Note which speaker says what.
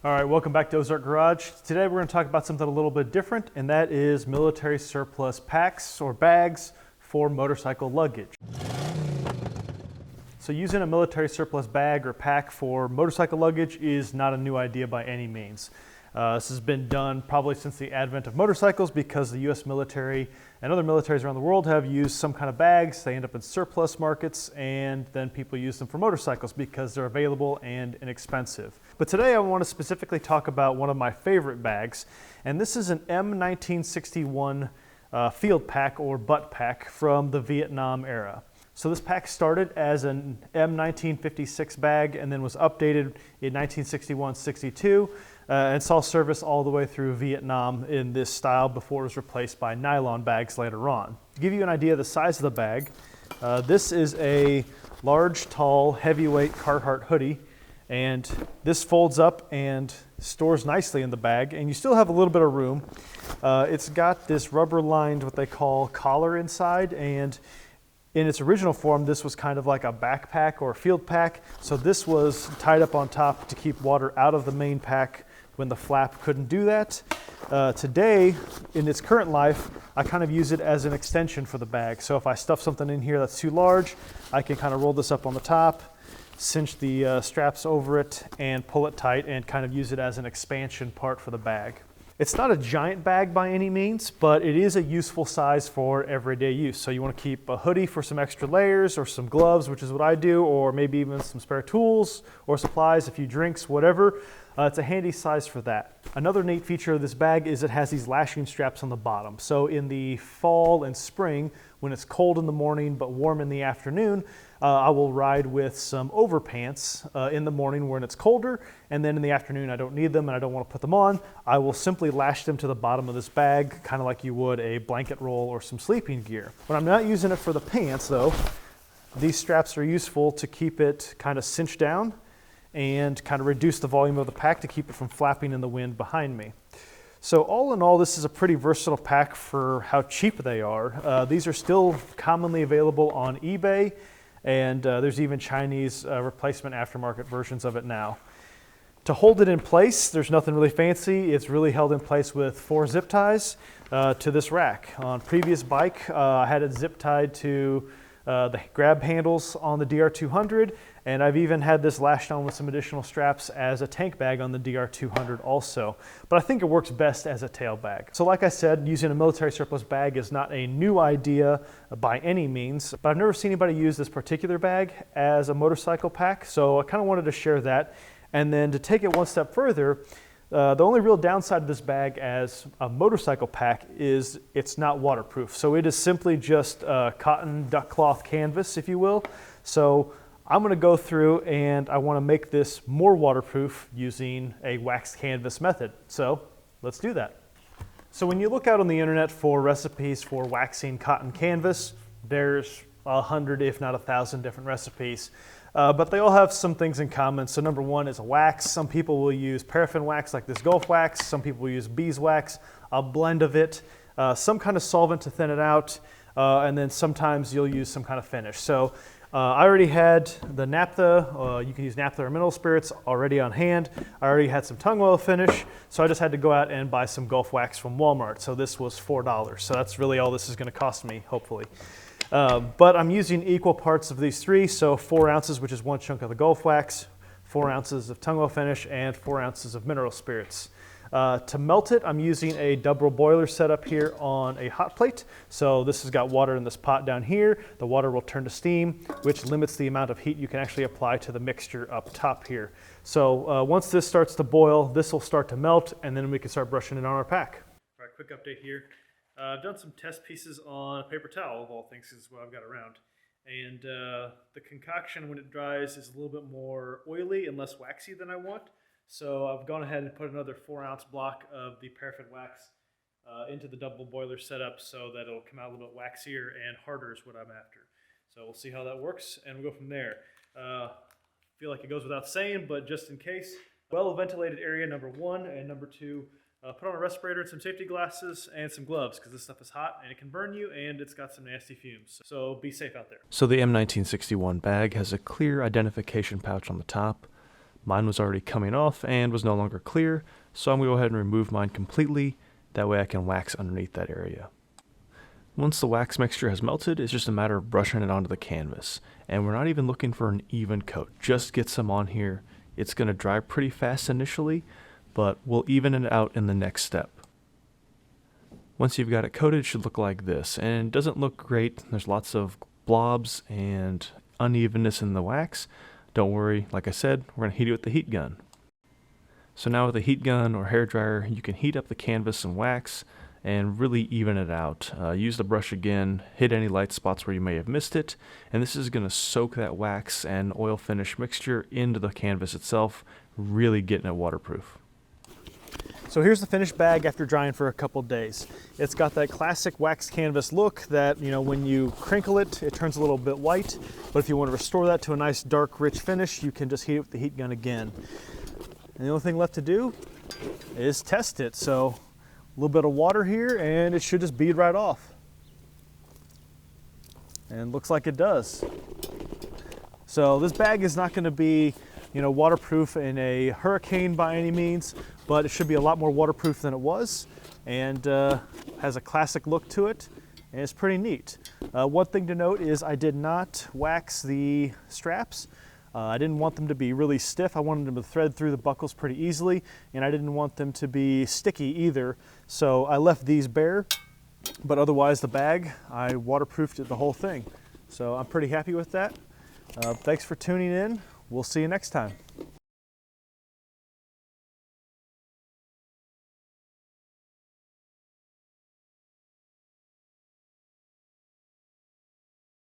Speaker 1: All right, welcome back to Ozark Garage. Today we're going to talk about something a little bit different, and that is military surplus packs or bags for motorcycle luggage. So using a military surplus bag or pack for motorcycle luggage is not a new idea by any means. This has been done probably since the advent of motorcycles because the U.S. military and other militaries around the world have used some kind of bags. They end up in surplus markets, and then people use them for motorcycles because they're available and inexpensive. But today I want to specifically talk about one of my favorite bags, and this is an M1961 field pack or butt pack from the Vietnam era. So this pack started as an M1956 bag and then was updated in 1961-62 and saw service all the way through Vietnam in this style before it was replaced by nylon bags later on. To give you an idea of the size of the bag, this is a large, tall, heavyweight Carhartt hoodie, and this folds up and stores nicely in the bag, and you still have a little bit of room. It's got this rubber-lined, what they call collar inside, and in its original form, this was kind of like a backpack or a field pack. So this was tied up on top to keep water out of the main pack when the flap couldn't do that. Today, in its current life, I kind of use it as an extension for the bag. So if I stuff something in here that's too large, I can kind of roll this up on the top, cinch the straps over it, and pull it tight and kind of use it as an expansion part for the bag. It's not a giant bag by any means, but it is a useful size for everyday use. So you want to keep a hoodie for some extra layers or some gloves, which is what I do, or maybe even some spare tools or supplies, a few drinks, whatever. It's a handy size for that. Another neat feature of this bag is it has these lashing straps on the bottom. So in the fall and spring, when it's cold in the morning but warm in the afternoon, I will ride with some overpants in the morning when it's colder, and then in the afternoon I don't need them and I don't want to put them on. I will simply lash them to the bottom of this bag, kind of like you would a blanket roll or some sleeping gear. When I'm not using it for the pants though, these straps are useful to keep it kind of cinched down and kind of reduce the volume of the pack to keep it from flapping in the wind behind me. So all in all, this is a pretty versatile pack for how cheap they are. These are still commonly available on eBay, and there's even Chinese replacement aftermarket versions of it now. To hold it in place, there's nothing really fancy. It's really held in place with 4 zip ties to this rack. On previous bike, I had it zip tied to the grab handles on the DR200, and I've even had this lashed on with some additional straps as a tank bag on the DR200 also. But I think it works best as a tail bag. So like I said, using a military surplus bag is not a new idea by any means, but I've never seen anybody use this particular bag as a motorcycle pack, so I kind of wanted to share that. And then to take it one step further, the only real downside of this bag as a motorcycle pack is it's not waterproof. So it is simply just cotton duck cloth canvas, if you will. So I'm going to go through and I want to make this more waterproof using a waxed canvas method. So let's do that. So when you look out on the internet for recipes for waxing cotton canvas, there's 100 if not 1,000 different recipes. But they all have some things in common. So number one is a wax. Some people will use paraffin wax like this Gulf wax. Some people will use beeswax, a blend of it, some kind of solvent to thin it out, and then sometimes you'll use some kind of finish. So I already had the naphtha, you can use naphtha or mineral spirits already on hand. I already had some tung oil finish, so I just had to go out and buy some Gulf wax from Walmart. So this was $4. So that's really all this is going to cost me, hopefully. But I'm using equal parts of these three, so 4 ounces, which is 1 chunk of the Gulf wax, 4 ounces of tung oil finish, and 4 ounces of mineral spirits. To melt it, I'm using a double boiler setup here on a hot plate. So this has got water in this pot down here. The water will turn to steam, which limits the amount of heat you can actually apply to the mixture up top here. So once this starts to boil, this will start to melt, and then we can start brushing it on our pack. All right, quick update here. I've done some test pieces on a paper towel, of all things, is what I've got around. And the concoction, when it dries, is a little bit more oily and less waxy than I want. So I've gone ahead and put another 4-ounce block of the paraffin wax into the double boiler setup so that it'll come out a little bit waxier and harder is what I'm after. So we'll see how that works, and we'll go from there. Feel like it goes without saying, but just in case, well-ventilated area, number one, and number two, put on a respirator and some safety glasses and some gloves because this stuff is hot and it can burn you and it's got some nasty fumes. So be safe out there.
Speaker 2: So the M1961 bag has a clear identification pouch on the top, Mine was already coming off and was no longer clear, so I'm going to go ahead and remove mine completely. That way I can wax underneath that area. Once the wax mixture has melted, it's just a matter of brushing it onto the canvas. And we're not even looking for an even coat, just get some on here. It's going to dry pretty fast initially, but we'll even it out in the next step. Once you've got it coated, it should look like this, and it doesn't look great. There's lots of blobs and unevenness in the wax. Don't worry, like I said, we're going to heat it with the heat gun. So now with a heat gun or hair dryer, you can heat up the canvas and wax and really even it out. Use the brush again, hit any light spots where you may have missed it, and this is going to soak that wax and oil finish mixture into the canvas itself, really getting it waterproof.
Speaker 1: So here's the finished bag after drying for a couple days. It's got that classic wax canvas look that, you know, when you crinkle it, it turns a little bit white, but if you want to restore that to a nice dark rich finish, you can just heat it with the heat gun again. And the only thing left to do is test it. So a little bit of water here and it should just bead right off. And looks like it does. So this bag is not going to be, you know, waterproof in a hurricane by any means, but it should be a lot more waterproof than it was, and has a classic look to it, and it's pretty neat. One thing to note is I did not wax the straps. I didn't want them to be really stiff. I wanted them to thread through the buckles pretty easily, and I didn't want them to be sticky either. So I left these bare, but otherwise the bag, I waterproofed it the whole thing. So I'm pretty happy with that. Thanks for tuning in. We'll see you next time.